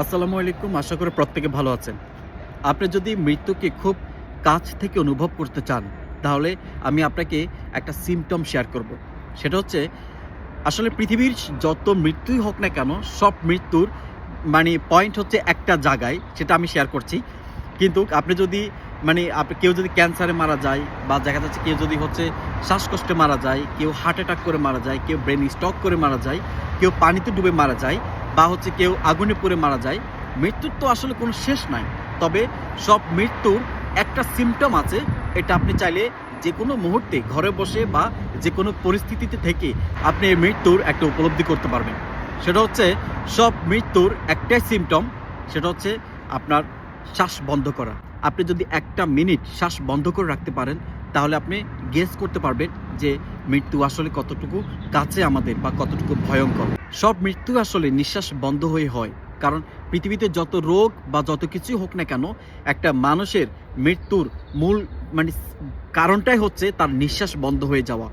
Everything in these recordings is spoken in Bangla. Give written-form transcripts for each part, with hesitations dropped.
আসসালামু আলাইকুম। আশা করি প্রত্যেকে ভালো আছেন। আপনি যদি মৃত্যুকে খুব কাছ থেকে অনুভব করতে চান, তাহলে আমি আপনাকে একটা সিম্পটম শেয়ার করব। সেটা হচ্ছে আসলে পৃথিবীর যত মৃত্যুই হোক না কেন, সব মৃত্যুর পয়েন্ট হচ্ছে একটা জায়গায়, সেটা আমি শেয়ার করছি। কিন্তু আপনি যদি কেউ যদি ক্যান্সারে মারা যায়, বা দেখা যাচ্ছে কেউ যদি হচ্ছে শ্বাসকষ্টে মারা যায়, কেউ হার্ট অ্যাটাক করে মারা যায়, কেউ ব্রেন স্ট্রোক করে মারা যায়, কেউ পানিতে ডুবে মারা যায়, বা হচ্ছে কেউ আগুনে পুড়ে মারা যায়। মৃত্যুর তো আসলে কোনো শেষ নাই। তবে সব মৃত্যুর একটা সিম্পটম আছে। এটা আপনি চাইলে যেকোনো মুহূর্তে ঘরে বসে বা যেকোনো পরিস্থিতিতে থেকে আপনি এই মৃত্যুর একটা উপলব্ধি করতে পারবেন। সেটা হচ্ছে সব মৃত্যুর একটাই সিম্পটম, সেটা হচ্ছে আপনার শ্বাস বন্ধ করা। আপনি যদি ১টা মিনিট শ্বাস বন্ধ করে রাখতে পারেন, তাহলে আপনি গেস করতে পারবেন যে মৃত্যু আসলে কতটুকু কাছে আমাদের বা কতটুকু ভয়ঙ্কর। সব মৃত্যু আসলে নিঃশ্বাস বন্ধ হয়ে হয়। কারণ পৃথিবীতে যত রোগ বা যত কিছুই হোক না কেন, একটা মানুষের মৃত্যুর মূল মানে কারণটাই হচ্ছে তার নিঃশ্বাস বন্ধ হয়ে যাওয়া।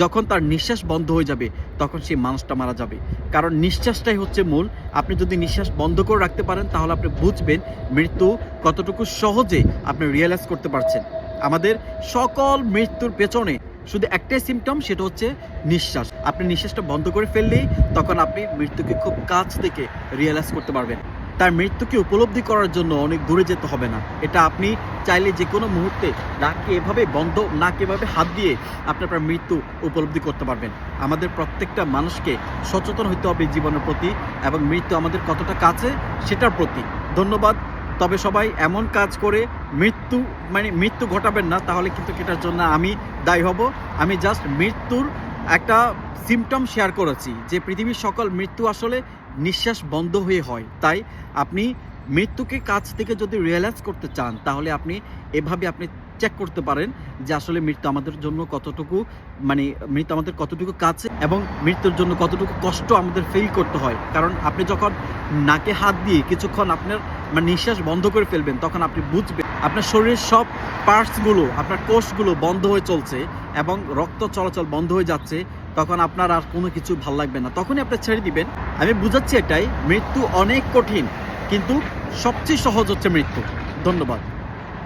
যখন তার নিঃশ্বাস বন্ধ হয়ে যাবে, তখন সেই মানুষটা মারা যাবে। কারণ নিঃশ্বাসটাই হচ্ছে মূল। আপনি যদি নিঃশ্বাস বন্ধ করে রাখতে পারেন, তাহলে আপনি বুঝবেন মৃত্যু কতটুকু সহজে আপনি রিয়ালাইজ করতে পারছেন। আমাদের সকল মৃত্যুর পেছনে শুধু একটাই সিম্পটম, সেটা হচ্ছে নিঃশ্বাস। আপনি নিঃশ্বাসটা বন্ধ করে ফেললেই তখন আপনি মৃত্যুকে খুব কাছ থেকে রিয়ালাইজ করতে পারবেন। তার মৃত্যুকে উপলব্ধি করার জন্য অনেক দূরে যেতে হবে না। এটা আপনি চাইলে যেকোনো মুহূর্তে নাকে এভাবে হাত দিয়ে আপনি আপনার মৃত্যু উপলব্ধি করতে পারবেন। আমাদের প্রত্যেকটা মানুষকে সচেতন হইতে হবে জীবনের প্রতি, এবং মৃত্যু আমাদের কতটা কাছে সেটার প্রতি। ধন্যবাদ। তবে সবাই এমন কাজ করে মৃত্যু ঘটাবেন না, তাহলে কিন্তু এটার জন্য আমি দায়ী হব। আমি জাস্ট মৃত্যুর একটা সিম্পটম শেয়ার করেছি যে পৃথিবীর সকল মৃত্যু আসলে নিঃশ্বাস বন্ধ হয়ে হয়। তাই আপনি মৃত্যুকে কাছ থেকে যদি রিয়ালাইজ করতে চান, তাহলে আপনি চেক করতে পারেন যে আসলে মৃত্যু আমাদের কতটুকু কাছে, এবং মৃত্যুর জন্য কতটুকু কষ্ট আমাদের ফিল করতে হয়। কারণ আপনি যখন নাকে হাত দিয়ে কিছুক্ষণ আপনার নিঃশ্বাস বন্ধ করে ফেলবেন, তখন আপনি বুঝবেন আপনার শরীরের সব পার্টসগুলো, আপনার কোষগুলো বন্ধ হয়ে চলছে এবং রক্ত চলাচল বন্ধ হয়ে যাচ্ছে। তখন আপনার আর কোনো কিছু ভাল লাগবে না, তখনই আপনি ছেড়ে দিবেন। আমি বুঝাচ্ছি এটাই, মৃত্যু অনেক কঠিন, কিন্তু সবচেয়ে সহজ হচ্ছে মৃত্যু। ধন্যবাদ।